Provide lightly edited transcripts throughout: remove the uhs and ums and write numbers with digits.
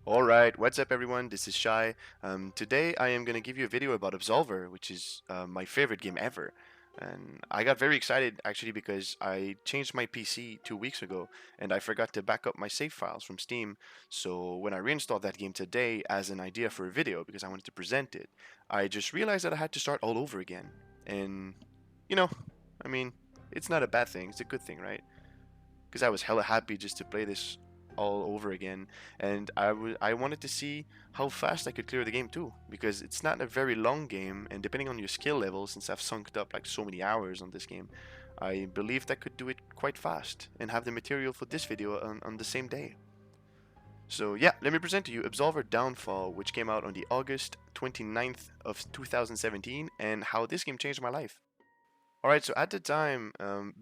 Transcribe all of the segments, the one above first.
Alright, what's up everyone? This is Shy. Today I am going to give you a video about Absolver, which is my favorite game ever. And I got very excited actually because I changed my PC 2 weeks ago and I forgot to back up my save files from Steam. So when I reinstalled that game today as an idea for a video because I wanted to present it, I just realized that I had to start all over again. And, you know, I mean, it's not a bad thing, it's a good thing, right? Because I was hella happy just to play this all over again, and I wanted to see how fast I could clear the game too, because it's not a very long game, and depending on your skill level, since I've sunk up like so many hours on this game, I believed I could do it quite fast and have the material for this video on the same day. So yeah, let me present to you Absolver Downfall, which came out on the August 29th of 2017, and how this game changed my life. Alright, so at the time,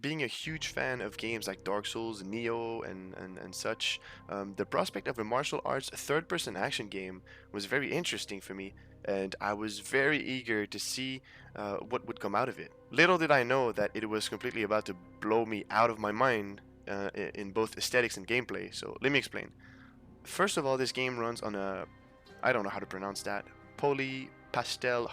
being a huge fan of games like Dark Souls, Neo, and such, the prospect of a martial arts third-person action game was very interesting for me, and I was very eager to see what would come out of it. Little did I know that it was completely about to blow me out of my mind in both aesthetics and gameplay, so let me explain. First of all, this game runs on a I don't know how to pronounce that. Poly pastel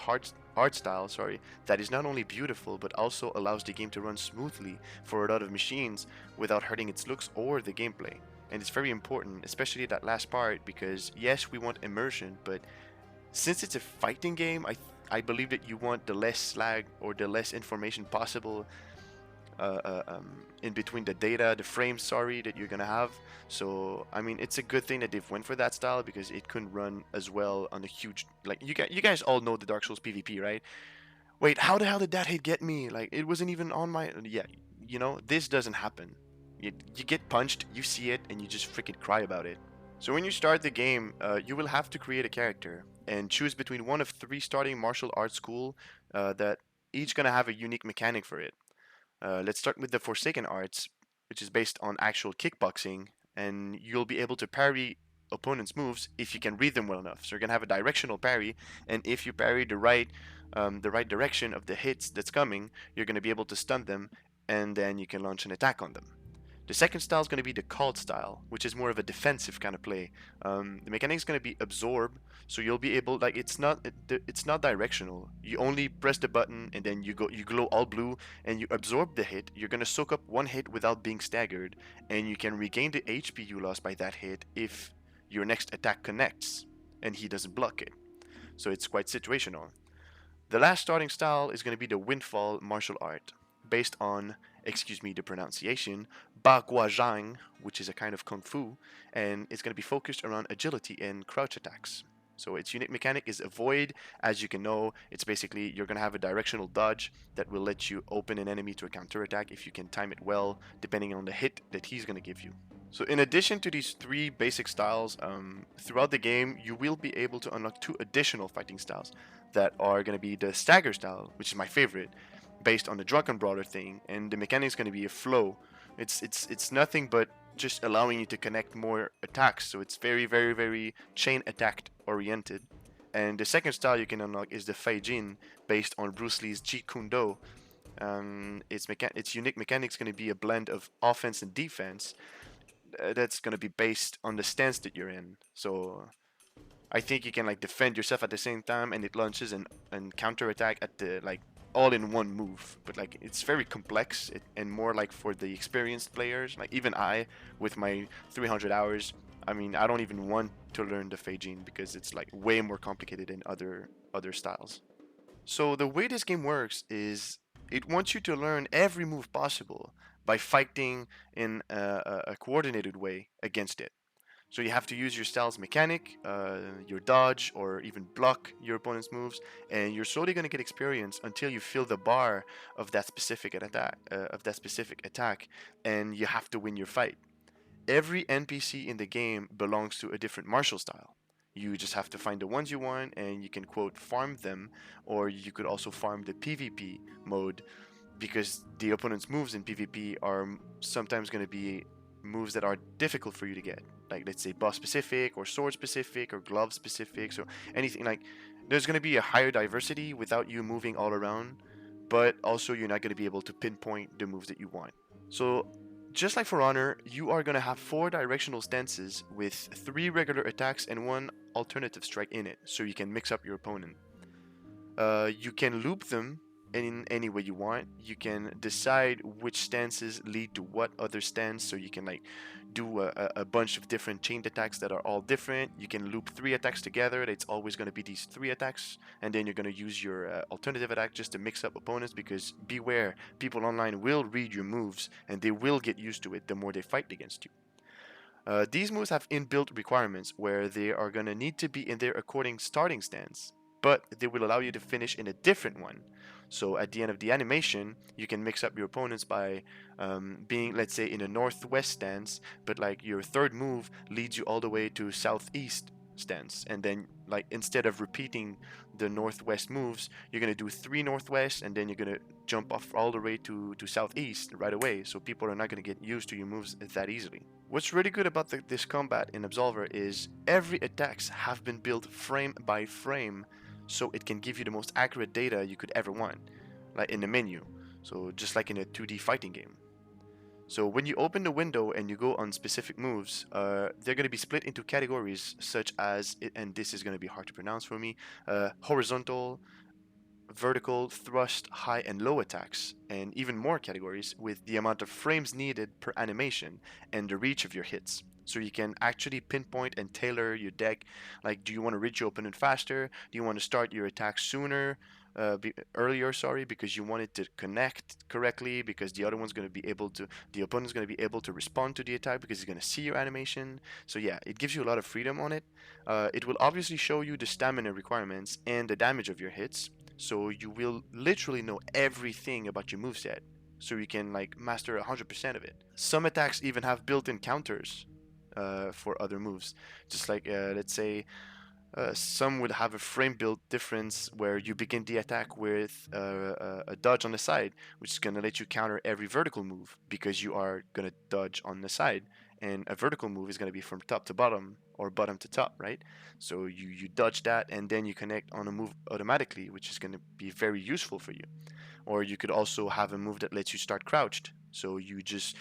art style, sorry, that is not only beautiful but also allows the game to run smoothly for a lot of machines without hurting its looks or the gameplay. And it's very important, especially that last part, because yes, we want immersion, but since it's a fighting game, I believe that you want the less lag or the less information possible in between the data, the frames, sorry, that you're gonna have. So I mean, it's a good thing that they've went for that style because it couldn't run as well on a huge like you guys all know the Dark Souls PvP, right? Wait, how the hell did that hit get me? Like it wasn't even on my yeah. This doesn't happen. You get punched, you see it, and you just freaking cry about it. So when you start the game, you will have to create a character and choose between one of three starting martial arts school that each gonna have a unique mechanic for it. Let's start with the Forsaken Arts, which is based on actual kickboxing, and you'll be able to parry opponents' moves if you can read them well enough. So you're gonna have a directional parry, and if you parry the right direction of the hits that's coming, you're gonna be able to stun them, and then you can launch an attack on them. The second style is going to be the called style, which is more of a defensive kind of play. The mechanic is going to be absorb, so you'll be able like it's not directional. You only press the button and then you glow all blue and you absorb the hit. You're going to soak up one hit without being staggered, and you can regain the HP you lost by that hit if your next attack connects and he doesn't block it. So it's quite situational. The last starting style is going to be the Windfall martial art, based on, excuse me the pronunciation, Ba Gua Zhang, which is a kind of kung fu, and it's going to be focused around agility and crouch attacks. So its unique mechanic is avoid. As you can know, it's basically you're going to have a directional dodge that will let you open an enemy to a counterattack if you can time it well, depending on the hit that he's going to give you. So in addition to these three basic styles, throughout the game, you will be able to unlock two additional fighting styles that are going to be the stagger style, which is my favorite, based on the drunken brawler thing, and the mechanic is going to be a flow. It's nothing but just allowing you to connect more attacks, so it's very chain attack oriented. And the second style you can unlock is the Feijin, based on Bruce Lee's Jeet Kune Do. Its unique mechanic is going to be a blend of offense and defense, that's going to be based on the stance that you're in. So I think you can like defend yourself at the same time, and it launches and counter attack at the like all in one move. But like it's very complex and more like for the experienced players. Like even I, with my 300 hours, I mean I don't even want to learn the Feijin because it's like way more complicated than other styles. So the way this game works is it wants you to learn every move possible by fighting in a coordinated way against it. So you have to use your style's mechanic, your dodge, or even block your opponent's moves, and you're slowly going to get experience until you fill the bar of that specific attack, and you have to win your fight. Every NPC in the game belongs to a different martial style. You just have to find the ones you want, and you can quote farm them, or you could also farm the PvP mode because the opponent's moves in PvP are sometimes going to be moves that are difficult for you to get. Like let's say boss specific or sword specific or glove specific, so anything like there's going to be a higher diversity without you moving all around, but also you're not going to be able to pinpoint the moves that you want. So just like for Honor, you are going to have 4 directional stances with 3 regular attacks and 1 alternative strike in it, so you can mix up your opponent. You can loop them in any way you want. You can decide which stances lead to what other stance, so you can like do a bunch of different chained attacks that are all different. You can loop 3 attacks together. It's always going to be these 3 attacks, and then you're going to use your alternative attack just to mix up opponents, because beware, people online will read your moves and they will get used to it the more they fight against you. These moves have inbuilt requirements where they are going to need to be in their according starting stance, but they will allow you to finish in a different one. So at the end of the animation, you can mix up your opponents by being, let's say, in a northwest stance, but like your third move leads you all the way to southeast stance, and then like instead of repeating the northwest moves, you're going to do 3 northwest, and then you're going to jump off all the way to southeast right away, so people are not going to get used to your moves that easily. What's really good about this combat in Absolver is every attacks have been built frame by frame, so it can give you the most accurate data you could ever want, like in the menu, so just like in a 2D fighting game. So when you open the window and you go on specific moves, they're going to be split into categories such as, and this is going to be hard to pronounce for me, horizontal, vertical, thrust, high, and low attacks, and even more categories with the amount of frames needed per animation and the reach of your hits. So you can actually pinpoint and tailor your deck. Like, do you want to reach your opponent faster? Do you want to start your attack sooner? Earlier, sorry, because you want it to connect correctly, because the other one's going to be able to, the opponent's going to be able to respond to the attack because he's going to see your animation. So yeah, it gives you a lot of freedom on it. It will obviously show you the stamina requirements and the damage of your hits, so you will literally know everything about your moveset, so you can like master 100% of it. Some attacks even have built-in counters for other moves, just like let's say some would have a frame build difference where you begin the attack with a dodge on the side, which is going to let you counter every vertical move because you are going to dodge on the side. And a vertical move is going to be from top to bottom or bottom to top, right? So you dodge that and then you connect on a move automatically, which is going to be very useful for you. Or you could also have a move that lets you start crouched. So you just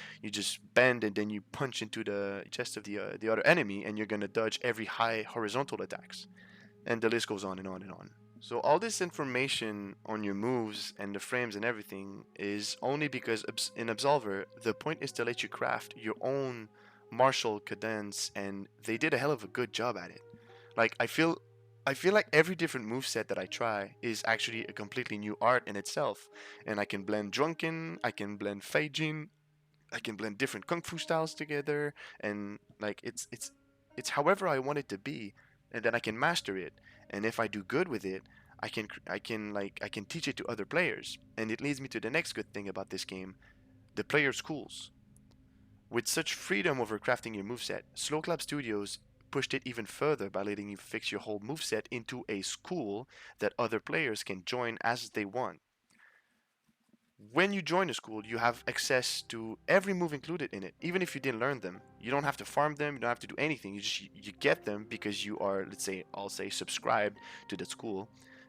bend and then you punch into the chest of the other enemy, and you're gonna dodge every high horizontal attacks, and the list goes on and on and on. So all this information on your moves and the frames and everything is only because in Absolver the point is to let you craft your own martial cadence, and they did a hell of a good job at it. Like I feel like every different move set that I try is actually a completely new art in itself. And I can blend drunken, I can blend Feijin, I can blend different kung fu styles together, and like it's however I want it to be, and then I can master it. And if I do good with it, I can teach it to other players. And it leads me to the next good thing about this game, the player schools. With such freedom over crafting your moveset, SLOCLAP Studios pushed it even further by letting you fix your whole moveset into a school that other players can join as they want. When you join a school, you have access to every move included in it, even if you didn't learn them. You don't have to farm them, you don't have to do anything. You get them because you are, let's say, I'll say subscribed to that school,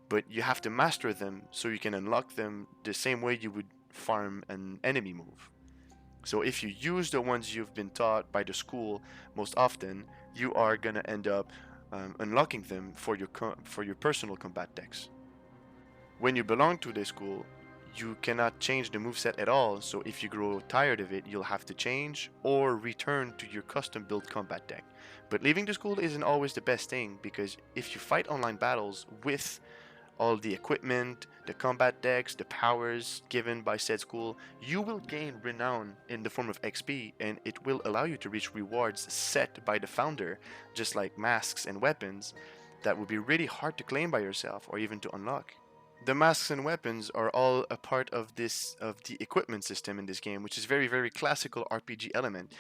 but you have to master them so you can unlock them the same way you would farm an enemy move. So if you use the ones you've been taught by the school most often, you are gonna end up unlocking them for your personal combat decks. When you belong to the school, you cannot change the moveset at all, so if you grow tired of it, you'll have to change or return to your custom built combat deck. But leaving the school isn't always the best thing, because if you fight online battles with all the equipment, the combat decks, the powers given by said school, you will gain renown in the form of XP, and it will allow you to reach rewards set by the founder, just like masks and weapons, that would be really hard to claim by yourself or even to unlock. The masks and weapons are all a part of the equipment system in this game, which is very classical RPG element.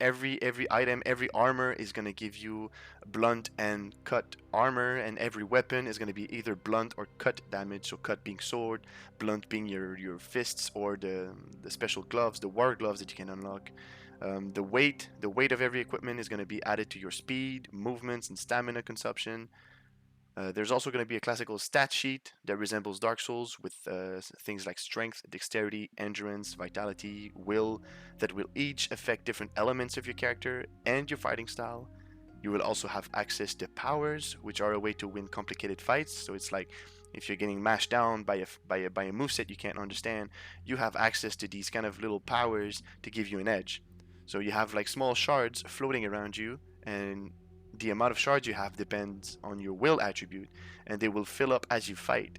Every item, every armor is gonna give you blunt and cut armor, and every weapon is gonna be either blunt or cut damage. So cut being sword, blunt being your fists or the special gloves, the war gloves that you can unlock. The weight of every equipment is gonna be added to your speed, movements, and stamina consumption. There's also going to be a classical stat sheet that resembles Dark Souls with things like strength, dexterity, endurance, vitality, will, that will each affect different elements of your character and your fighting style. You will also have access to powers, which are a way to win complicated fights. So it's like if you're getting mashed down by a moveset you can't understand, you have access to these kind of little powers to give you an edge. So you have like small shards floating around you, and the amount of shards you have depends on your will attribute, and they will fill up as you fight.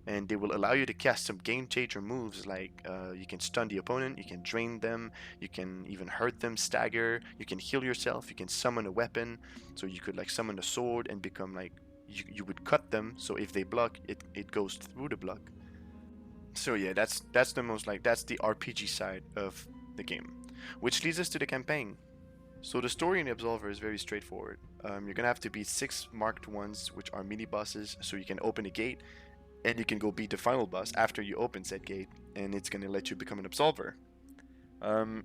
And they will allow you to cast some game changer moves like you can stun the opponent, you can drain them, you can even hurt them, stagger, you can heal yourself, you can summon a weapon. So you could like summon a sword and become like you would cut them, so if they block it goes through the block. So yeah, that's the most like that's the RPG side of the game, which leads us to the campaign. So the story in the Absolver is very straightforward. You're gonna have to beat 6 marked ones, which are mini bosses, so you can open a gate and you can go beat the final boss after you open said gate, and it's gonna let you become an Absolver.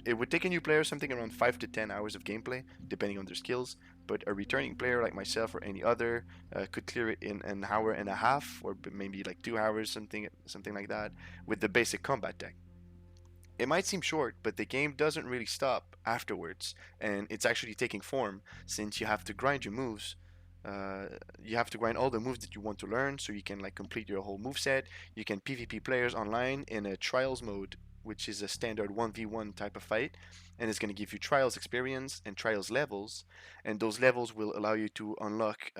It would take a new player something around 5 to 10 hours of gameplay, depending on their skills, but a returning player like myself or any other could clear it in an hour and a half, or maybe like 2 hours, something like that, with the basic combat deck. It might seem short, but the game doesn't really stop afterwards, and it's actually taking form since you have to grind your moves. Uh, you have to grind all the moves that you want to learn so you can like complete your whole move set. You can PvP players online in a trials mode, which is a standard 1v1 type of fight, and it's going to give you trials experience and trials levels, and those levels will allow you to unlock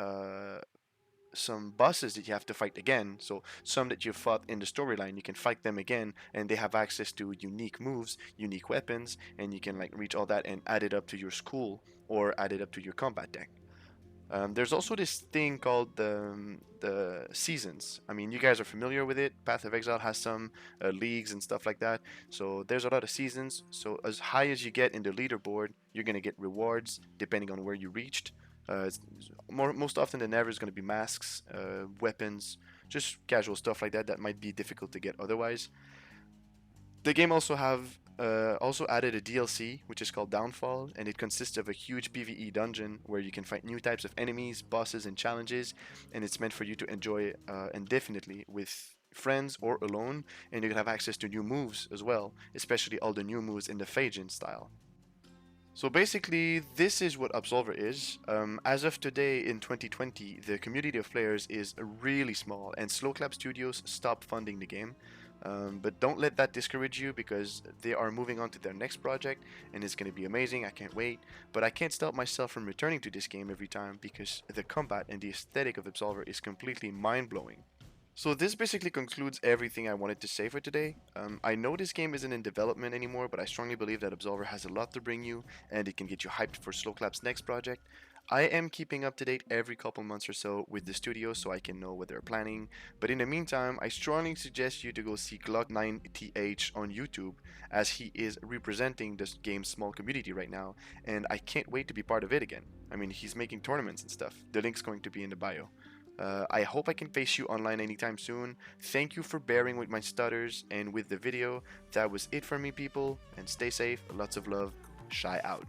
some bosses that you have to fight again. So some that you fought in the storyline, you can fight them again, and they have access to unique moves, unique weapons, and you can like reach all that and add it up to your school or add it up to your combat deck. There's also this thing called the seasons. I mean, you guys are familiar with it. Path of Exile has some leagues and stuff like that. So there's a lot of seasons. So as high as you get in the leaderboard, you're gonna get rewards depending on where you reached. Most often than ever is going to be masks, weapons, just casual stuff like that that might be difficult to get otherwise. The game also added a DLC which is called Downfall, and it consists of a huge PvE dungeon where you can fight new types of enemies, bosses, and challenges, and it's meant for you to enjoy indefinitely with friends or alone, and you can have access to new moves as well, especially all the new moves in the Phagin style. So basically, this is what Absolver is. As of today in 2020, the community of players is really small, and SLOCLAP Studios stopped funding the game. But don't let that discourage you, because they are moving on to their next project, and it's going to be amazing. I can't wait. But I can't stop myself from returning to this game every time, because the combat and the aesthetic of Absolver is completely mind-blowing. So this basically concludes everything I wanted to say for today. I know this game isn't in development anymore, but I strongly believe that Absolver has a lot to bring you, and it can get you hyped for SLOCLAP's next project. I am keeping up to date every couple months or so with the studio so I can know what they're planning, but in the meantime, I strongly suggest you to go see Glock9th on YouTube, as he is representing this game's small community right now, and I can't wait to be part of it again. I mean, he's making tournaments and stuff. The link's going to be in the bio. I hope I can face you online anytime soon. Thank you for bearing with my stutters and with the video. That was it for me, people, and stay safe. Lots of love. Shy out.